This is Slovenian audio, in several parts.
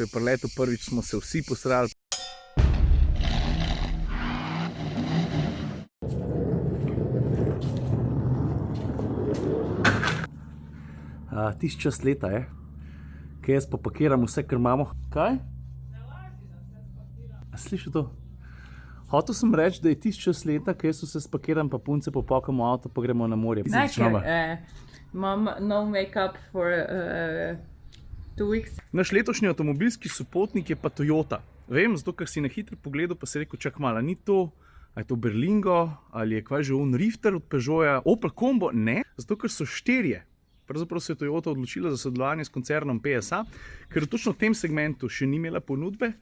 ko je priletel prvič, smo se vsi posrali. Tisti čas leta je, kaj jaz popakiram vse, kar imamo. Kaj? Ne laži, da se spakiram. A sliši to? Hotel sem reči, da je tisti čas leta, kaj jaz vse spakiram, pa punce popakamo avto, pa gremo na morje. Imam nov make-up for 2 weeks. Naš letošnji avtomobilski sopotnik je pa Toyota. Vem, zato ker si na hitro pogledal, pa si rekel, čak malo, ni to, a je to Berlingo, ali je kvaj že on Rifter od Peugeota, Opel Combo, ne, zato ker so štirje. Pravzaprav se je Toyota odločila za sodelovanje s koncernom PSA, ker točno v tem segmentu še ni imela ponudbe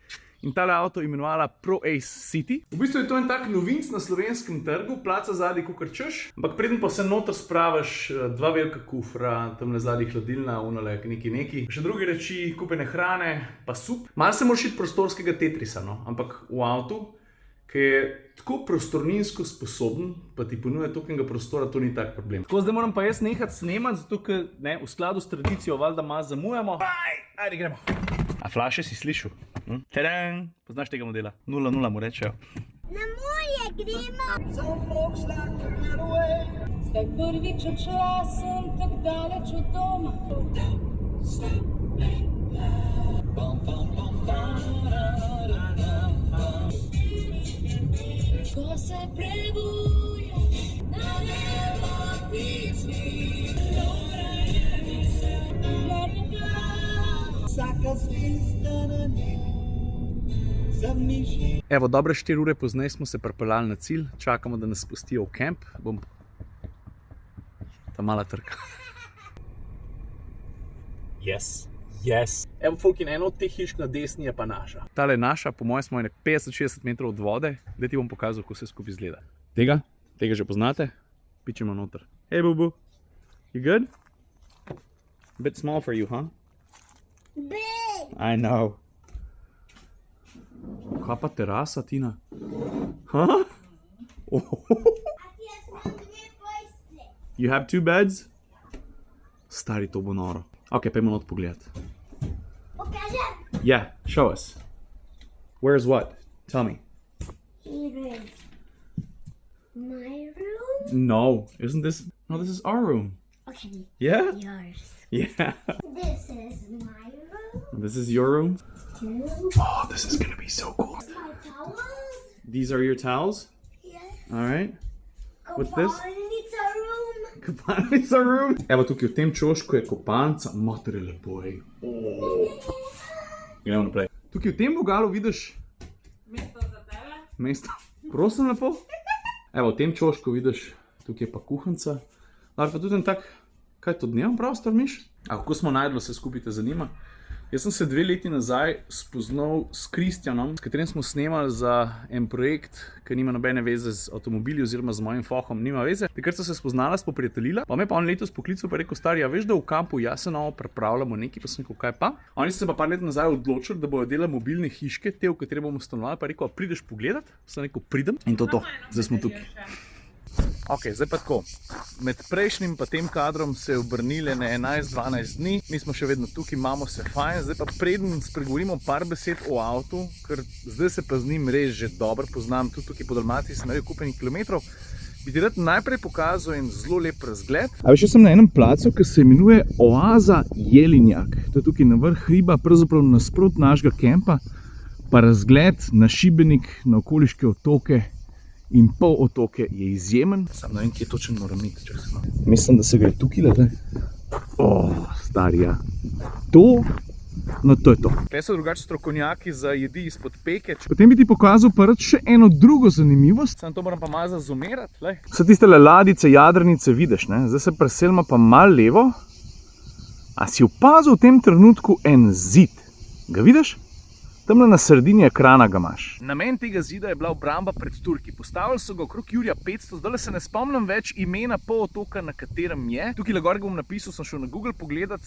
in tale avto imenovala ProAce City. V bistvu je to en tak novinc na slovenskem trgu, placa zadaj kakor češ, ampak preden pa se noter spraviš, 2 velika kufra, tamle zadaj hladilna, unale neki, še druge reči, kupene hrane, pa sup. Malo se moraš iti prostorskega Tetrisa, no, ampak v avtu, ki je tako prostorninsko sposoben, pa ti ponuja tolikega prostora, to ni tak problem. Tako, zdaj moram pa jaz nehati snemati, zato ker v skladu s tradicijo valjda malo zamujamo. Ajde, gremo. A flaše si slišal? Tadam! Poznaš tega modela? 0-0 mu rečejo. Na morje gremo! Zdaj prvič odšla sem tak daleč od doma. Ko se prebuja na nelotični, dobra je misel, gledega. Vsaka zvezda na nebu zamiži. Evo, dobre 4 ure pozneje smo se pripeljali na cilj, čakamo, da nas spustijo v kamp. Ta mala trka. Yes. Evo, folk, in eno od teh hišk na desni je pa naša. Tale je naša, po mojem smo 50-60 metrov od vode. Zdaj ti bom pokazal, kako se skupaj izgleda. Tega že poznate? Pičemo noter. Hey, Bubu. You good? A bit small for you, huh? Big! I know. Kaj pa terasa, Tina? Huh? You have 2 beds? Stari, to bo noro. Ok, pojmo not pogledat. Pokažem? Yeah, show us. Where's what? Tell me. Here is my room. No, isn't this? No, this is our room. Okay. Yeah? Yours. Yeah. This is my room. This is your room? Two. Oh, this is gonna be so cool. My towels. These are your towels? Yes. Alright. What's this? Kopalnica room. Kopalnica room? Evo, tukaj v tem čošku je kopalnica. Matere, lepo, ej. Gremo naprej. Tukaj v tem vogalu vidiš... Mesto za tebe? Mesto. Prosim lepo. Evo, v tem čošku vidiš, tukaj je pa kuhanca. Lahko pa tudi en tak, kaj to dnevno prostor, miš? A kako smo najdli, se skupaj te zanima? Jaz sem se 2 leti nazaj spoznal s Kristjanom, s katerim smo snemali za en projekt, ki nima nobene veze z avtomobili oziroma z mojim fohom, nima veze. Takrat so se spoznala, spoprijateljila, pa me pa on letos poklical pa rekel, stari, a veš, da v kampu Jasenovo pripravljamo nekaj, pa sem rekel, kaj pa? Oni so se pa par let nazaj odločili, da bojo delali mobilne hiške, te, v katere bomo stanovali, pa rekel, a prideš pogledat? Sem rekel, pridem in to. Zdaj smo tukaj. Ok, zdaj pa tako. Med prejšnjim pa tem kadrom se je obrnile na 11-12 dni, mi smo še vedno tukaj, imamo se fajn, zdaj pa preden spregovorimo par besed o avtu, ker zdaj se pa z njim res že dobro poznam, tudi tukaj po Dalmaciji sem naredil kupenih kilometrov, bi ti rad najprej pokazal en zelo lep razgled. A veš, jaz sem na enem placu, ki se imenuje Oaza Jelinjak, to je tukaj na vrh hriba, pravzaprav nasprot našega kempa, pa razgled na Šibenik, na okoliške otoke in pol otoke je izjemen. Sam ne vem, kje točno moram iti, če se malo. Mislim, da se gre tukaj, zdaj. Stari, ja. To je to. Tukaj so drugače strokovnjaki za jedi izpod peke. Potem bi ti pokazal pa rad še eno drugo zanimivost. Sam to moram pa malo zazumirati, lej. Vse tiste ladice, jadrnice vidiš, ne? Zdaj se preselimo pa malo levo. A si opazil v tem trenutku en zid? Ga vidiš? Tamle na sredini ekrana ga imaš. Namen tega zida je bila obramba pred Turki. Postavili so ga okrog Jurija 500, zdaj se ne spomnim več imena polotoka, na katerem je. Tukaj gor bom napisal, sem šel na Google pogledat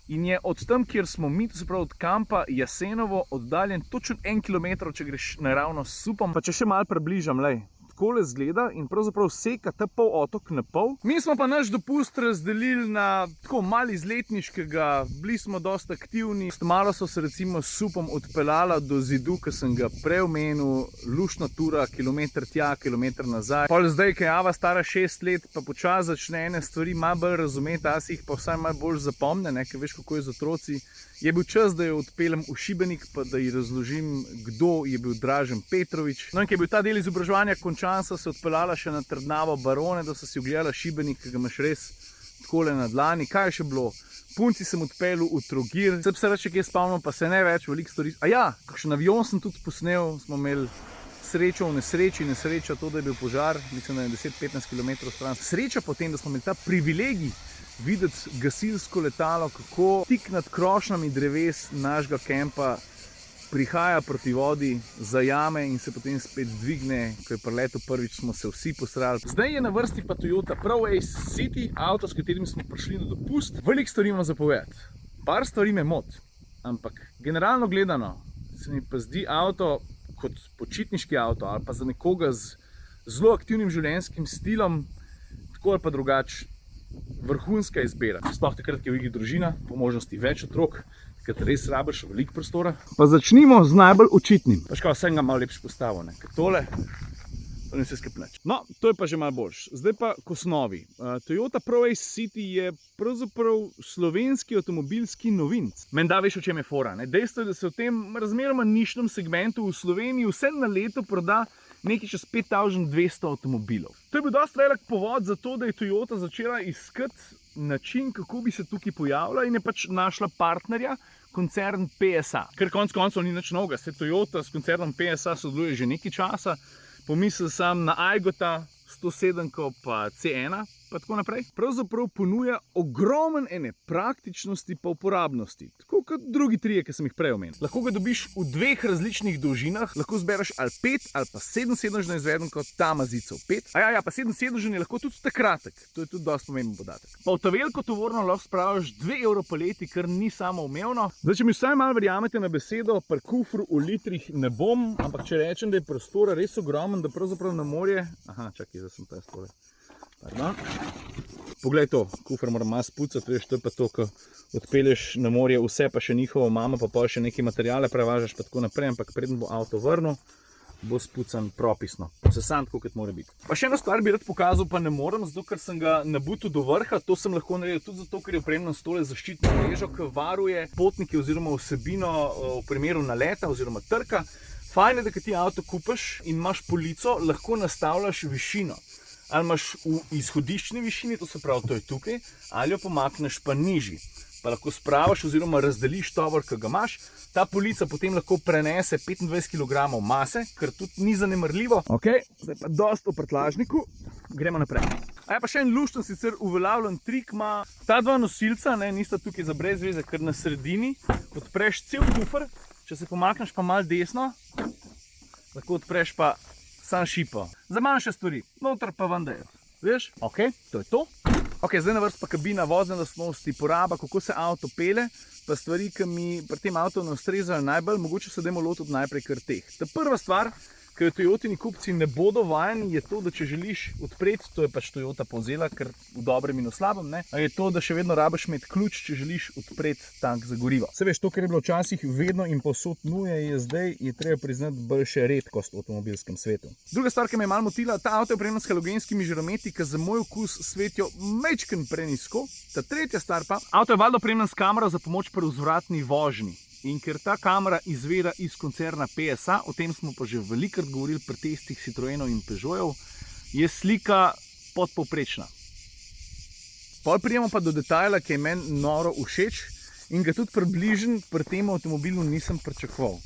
in je od tam, kjer smo mi, to se pravi od kampa Jasenovo, oddaljen točno 1 kilometer, če greš naravno s supom. Pa če še malo približam, lej. takole izgleda in pravzaprav seka ta pol otok na pol. Mi smo pa naš dopust razdelili na tako malo izletniškega, bili smo dosta aktivni. Malo so se recimo s supom odpeljala do zidu, ki sem ga prej omenil, luštna tura, kilometer tja, kilometer nazaj. Pol zdaj, ko je Ava stara 6 let, pa počasi začne ene stvari malo bolj razumeti, a si jih pa vsaj malo bolj zapomne, ne, ker veš, kako je z otroci. Je bil čas, da jo odpeljem v Šibenik, pa da ji razložim, kdo je bil Dražen Petrovič. No in ko je bil ta del izobraževanja končan, so se odpeljala še na Trdnavo Barone, da so si ogledala Šibenik, ki ga imaš res takole na dlani. Kaj je še bilo? Punci sem odpeljal v Trogir, se reče, kje spavno, pa se ne več, veliko stvari. A ja, kakšen avion sem tudi posnel, smo imeli srečo v nesreči, nesreča to, da je bil požar, mislim, da je 10-15 km stran. Sreča potem, da smo imeli ta privilegij videti gasilsko letalo, kako tik nad krošnjami dreves našega kempa prihaja proti vodi, zajame in se potem spet dvigne. Ko je priletel prvič, smo se vsi posrali. Zdaj je na vrsti pa Toyota ProAce City, avto, s katerim smo prišli na dopust. Veliko stvari imam za povedati. Par stvari me moti, ampak generalno gledano se mi pa zdi avto kot počitniški avto ali pa za nekoga z zelo aktivnim življenjskim stilom, tako ali pa drugače, vrhunska izbira. Sploh takrat, ko je v igri družina, po možnosti več otrok, takrat res rabiš veliko prostora. Pa začnimo z najbolj očitnim. Pa škoda, sem ga malo lepše postavil, ne? Ker tole, to ne se skepneč. No, to je pa že malo boljš. Zdaj pa k osnovi. Toyota ProAce City je pravzaprav slovenski avtomobilski novinc. Menda veš, o čem je fora, ne? Dejstvo je, da se v tem razmeroma nišnem segmentu v Sloveniji vse na leto proda nekaj čez 5200 avtomobilov. To je bil dosti velik povod za to, da je Toyota začela iskati način, kako bi se tukaj pojavila in je pač našla partnerja, koncern PSA. Ker konec koncev ni nič novega, se Toyota s koncernom PSA sodeluje že nekaj časa. Pomislil sem na Aigota, 107 pa C1 pa tako naprej. Pravzaprav ponuja ogromen ene praktičnosti pa uporabnosti. Tako kot drugi trije, ki sem jih prej omenil. Lahko ga dobiš v dveh različnih dolžinah, lahko zbereš ali 5 ali pa 7-sedežno izvedenko, ta mazica v 5. Ja, pa 7-sedežen je lahko tudi ta kratek. To je tudi dosti pomemben podatek. Pa v ta veliko tovorno lahko spraviš 2 € poleti, kar ni samoumevno. Zdaj, če mi vsaj malo verjamete na besedo, pri kufru v litrih ne bom, ampak če rečem, da je prostora res ogromen, da pravzaprav na morje... Aha, čakaj, zdaj sem ta stole. Pardon. Poglej to, kufr moram malo spucati, veš, to je pa to, ko odpelješ na morje, vse pa še njihovo mama, pa še neke materijale prevažaš pa tako naprej, ampak preden bo avto vrnil, bo spucan propisno. Sesan tako, kot mora biti. Pa še eno stvar bi rad pokazal, pa ne morem, zato ker sem ga nabutil do vrha. To sem lahko naredil tudi zato, ker je opremljen s tole zaščitno mrežo, ki varuje potnike oziroma vsebino v primeru naleta oziroma trka. Fajn je, da ti avto kupiš in imaš polico, lahko nastavljaš višino. Ali imaš v izhodiščni višini, to se pravi, to je tukaj, ali jo pomakneš pa nižji. Pa lahko spravaš oziroma razdeliš tovor, ki ga imaš. Ta polica potem lahko prenese 25 kg mase, kar tudi ni zanemarljivo. Ok, zdaj pa dost o prtljažniku. Gremo naprej. A je pa še en lušten sicer uveljavljen trik ima. Ta dva nosilca, ne, nista tukaj za brez veze, ker na sredini odpreš cel kufr, če se pomakneš pa malo desno, lahko odpreš pa sam šipo. Za manjše stvari, noter pa vendajo. Veš? Ok, to je to. Ok, zdaj na vrst pa kabina, vozne lastnosti, poraba, kako se avto pele, pa stvari, ki mi pri tem avtu ne ustrezajo najbolj, mogoče se dajmo lotiti najprej kar teh. Ta prva stvar, ki jo Toyotini kupci ne bodo vajeni, je to, da če želiš odpreti, to je pač Toyota povzela, ker v dobrem in v slabem, ne, je to, da še vedno rabiš imeti ključ, če želiš odpreti tank za gorivo. Se veš, to, kar je bilo včasih vedno in povsod nuje, je zdaj, je treba priznati, bolj še redkost v avtomobilskem svetu. Druga stvar, ki me je malo motila, ta avto je opremljen s halogenskimi žarometi, ki za moj okus svetijo majčken prenizko. Ta tretja stvar pa, avto je valjda opremljen s kamero za pomoč pri vzvratni vožnji. In ker ta kamera izvira iz koncerna PSA, o tem smo pa že velikokrat govorili pri testih Citroenov in Peugeotov, je slika podpovprečna. Pol pridemo pa do detajla, ki je meni noro všeč in ga tudi približen pri tem avtomobilu nisem pričakoval.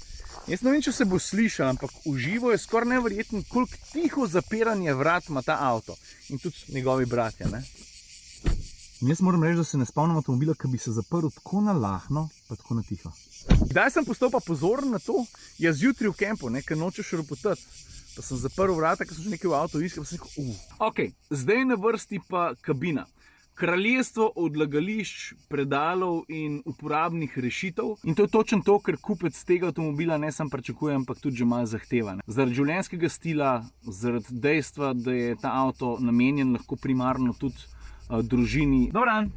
Jaz ne vem, če se bo slišal, ampak v živo je skoraj neverjetno, koliko tiho zapiranje vrat ima ta avto. In tudi njegovi bratja, ne? Jaz moram reči, da se ne spomnim avtomobila, ki bi se zaprl tako na lahno, pa tako na tiho. Kdaj sem postal pa pozoren na to? Ja, zjutraj v kempu, ker nočeš ropotati. Pa sem zaprl vrata, ker sem že nekaj v avtu iskal, pa sem rekel, Ok, zdaj je na vrsti pa kabina. kraljestvo odlagališč, predalov in uporabnih rešitev. In to je točno to, kar kupec tega avtomobila ne samo pričakuje, ampak tudi že malo zahteva. Zaradi življenjskega stila, zaradi dejstva, da je ta avto namenjen lahko primarno tudi družini. Dober dan!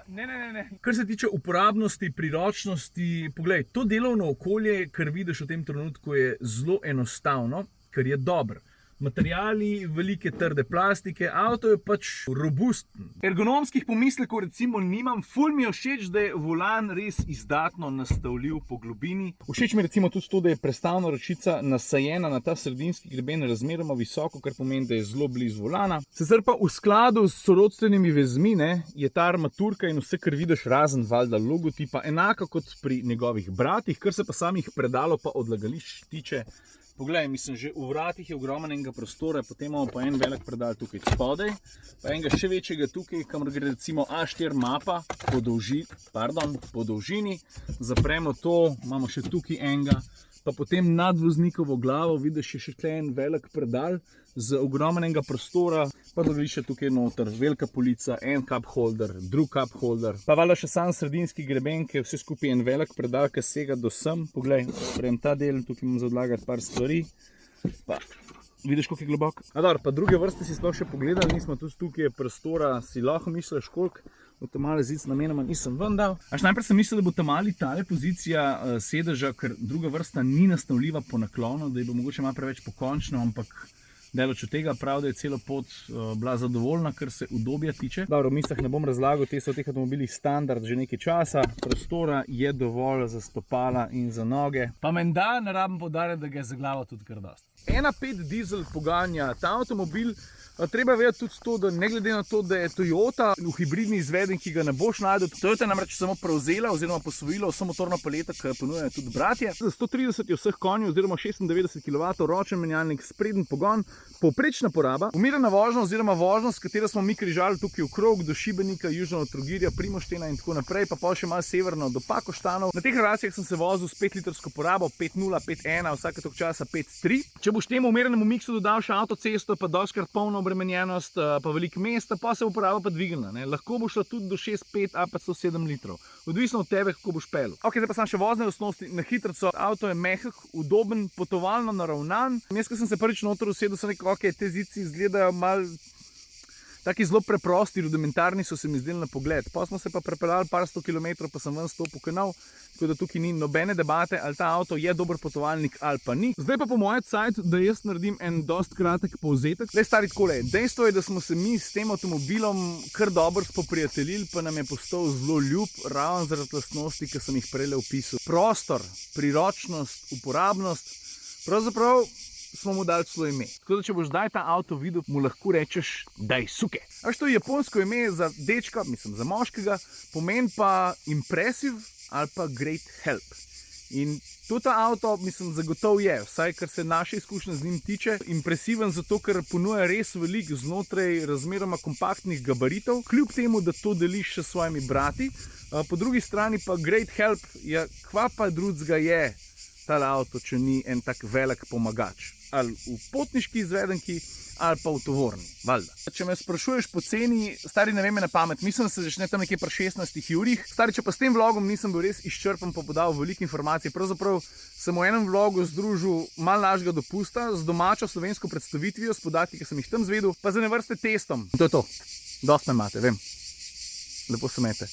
Ne. Kar se tiče uporabnosti, priročnosti, poglej, to delovno okolje, kar vidiš v tem trenutku, je zelo enostavno, ker je dobro. Materiali, velike trde plastike, avto je pač robusten. Ergonomskih pomislekov recimo nimam, ful mi je všeč, da je volan res izdatno nastavljiv po globini. Všeč mi je recimo tudi to, da je prestavna ročica nasajena na ta sredinski greben razmeroma visoko, kar pomeni, da je zelo blizu volana. Sicer pa v skladu s sorodstvenimi vezmi, je ta armaturka in vse, kar vidiš razen valjda logotipa, enaka kot pri njegovih bratih, kar se pa samih predalov pa odlagališč tiče. Poglej, mislim, že v vratih je ogromnega prostora, potem imamo pa en velik predal tukaj spodaj, pa enega še večjega tukaj, kamor gre recimo A4 mapa po dolžini. Zapremo to, imamo še tukaj enega, pa potem nad voznikovo glavo vidiš še tukaj en velik predal z ogromnega prostora, pa odlagališče tukaj noter, velika polica, en cup holder, drug cup holder, pa valjda še sam sredinski greben, ki je vse skupaj en velik predal, ki sega do sem. Poglej, sprem ta del, tukaj imam za odlagati par stvari, pa vidiš, koliko je globok. Pa druge vrste si sploh še pogledali, nismo tudi tukaj prostora, si lahko misliš, koliko. V ta mali zic namenoma nisem ven dal. Najprej sem mislil, da bo ta mali tale pozicija sedeža, ker druga vrsta ni nastavljiva po naklonu, da je bo mogoče malo preveč pokončno, ampak daleč od tega prav, da je celo pot bila zadovoljna, kar se udobja tiče. Dobro, v mislih ne bom razlagal, te so v teh avtomobilih standard že nekaj časa, prostora je dovolj za stopala in za noge. Pa menda ne rabim poudarjati, da ga je za glavo tudi kar dosti. 1.5 dizel poganja ta avtomobil. Treba vedeti tudi to, da ne glede na to, da je Toyota v hibridni izvedenki, ki ga ne boš našel. Toyota je namreč samo prevzela oziroma posvojila vso motorno paleto, ki jo ponujajo tudi bratje. Za 130 je vseh konjev oziroma 96 kW, ročen menjalnik, spreden pogon, povprečna poraba, umirjena vožnja oziroma vožnja, s katero smo mi križali tukaj v krog do Šibenika, južno od Trogirja, Primoštena in tako naprej, pa še malo severno do Pakoštanov. Na teh relacijah sem se vozil s 5-litrsko porabo, 5.0, 5.1, vsake toliko časa 5.3. Če boš temu umirjenemu miksu dodal še avtocesto, pa dostikrat polno obremenjenost, pa veliko mesta, pa se bo poraba pa dvignila. Lahko bo šla tudi do 6.5 ali pa 107 litrov. Odvisno od tebe, kako boš pelil. Ok, zdaj pa sem še vozne osnovnosti na hitrico. Avto je mehek, udoben, potovalno naravnan. Jaz, ko sem se prvič noter usedel, sem rekel, ok, te zici izgledajo malo taki zelo preprosti, rudimentarni so se mi zdeli na pogled. Pa smo se pa prepeljali par 100 km, pa sem ven stopil kanal, tako da tukaj ni nobene debate, ali ta avto je dober potovalnik ali pa ni. Zdaj pa po moje cajt, da jaz naredim en dost kratek povzetek. Zdaj stari takole, dejstvo je, da smo se mi s tem avtomobilom kar dobro spoprijateljili, pa nam je postal zelo ljub, ravno zaradi lastnosti, ki sem jih prej opisal. Prostor, priročnost, uporabnost, pravzaprav smo mu dali celo ime. Tako da, če boš zdaj ta avto videl, mu lahko rečeš Daisuke. Veš, to je japonsko ime za dečka, mislim za moškega, pomeni pa impressive ali pa great help. In to ta avto, mislim, zagotovo je, vsaj kar se naše izkušnje z njim tiče, impresiven zato, ker ponuja res veliko znotraj razmeroma kompaktnih gabaritov, kljub temu, da to deliš še s svojimi brati. Po drugi strani pa great help, ja, kva pa drugega je tale avto, če ni en tak velik pomagač. Ali v potniški izvedenki, ali pa v tovorni, valjda. Če me sprašuješ po ceni, stari, ne vem na pamet, mislim, da se začne tam nekje pri 16 jurih. Stari, če pa s tem vlogom nisem bil res izčrpen, pa podal veliko informacij, pravzaprav sem v enem vlogu združil malo našega dopusta z domačo slovensko predstavitvijo, s podatki, ki sem jih tam zvedel, pa za ene vrste testom. To je to. Dost me imate, vem. Lepo se imejte.